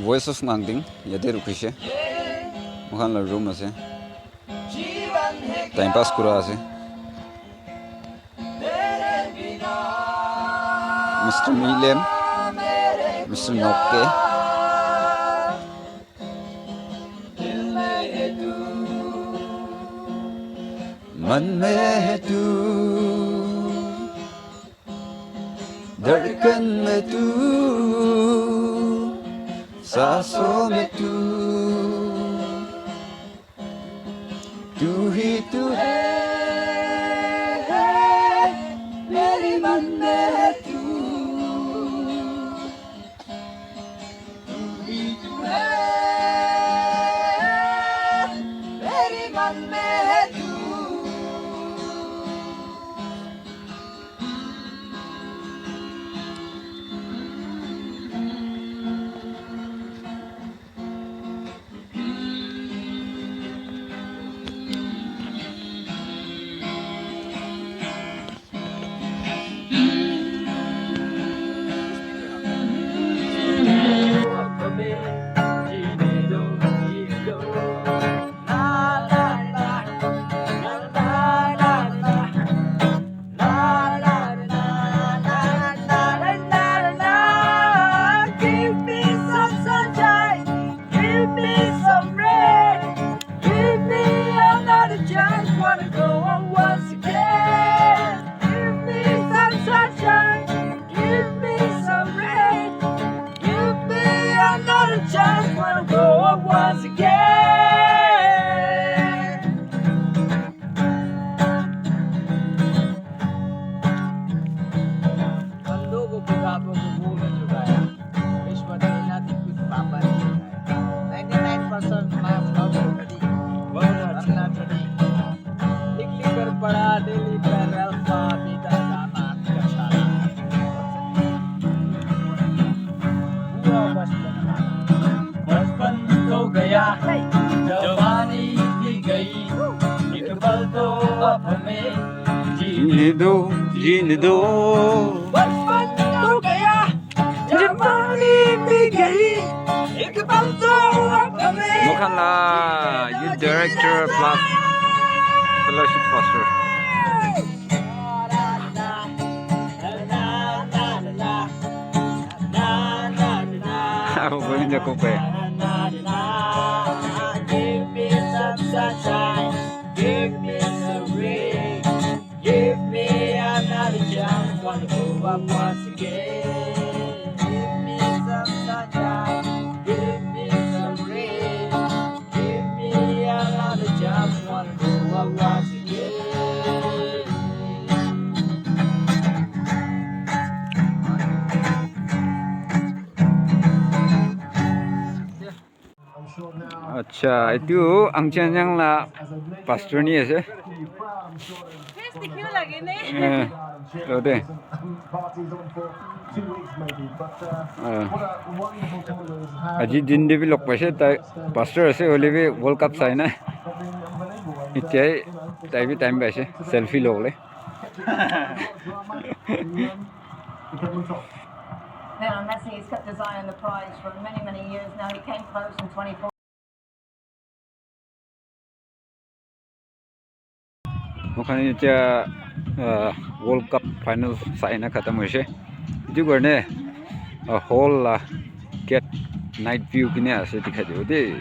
voice of ngangting yate rukise mohan la room ase time pass kura ase Mr. Milem Mr. Nokke मन में है तू धड़कन में तू सांसों में तू तू ही तू है मेरे मन में है तू तू ही तू है मेरे मन में है तू Just wanna go up once again. बंदों को किताबों को मुंह में चुकाया विश्व दुनिया थी कुछ पापा ने चुकाया 99% मार्क्स ऑलरेडी वरना चढ़ी लिख लिख कर पढ़ा डेली पर अल्फा बीटा गामा कशाला पूरा बचपन तो गया जवानी भी गई एक पल तो अब हमें जीने दो बचपन तो गया जवानी भी गई एक पल तो अब हमें Mukhanla youth director plus fellowship pastor ako Govinda Kope. Give me some sunshine, give me some rain, give me another chance, wanna go up once again. Give me some sunshine, give me some rain, give me another chance, wanna go up once again. Acha itu angchen yang la pastor ni ase lo de aji din de bi lok paise ta pastor ase hole bi world cup sai na itai tai bi time ba ase selfie lok le Lionel Messi has kept his eye on the prize for many, many years now. He came close in 24. Mukhan cha World Cup final sai na khatam hoise itu garne whole get night view kine ase dikhai dibo de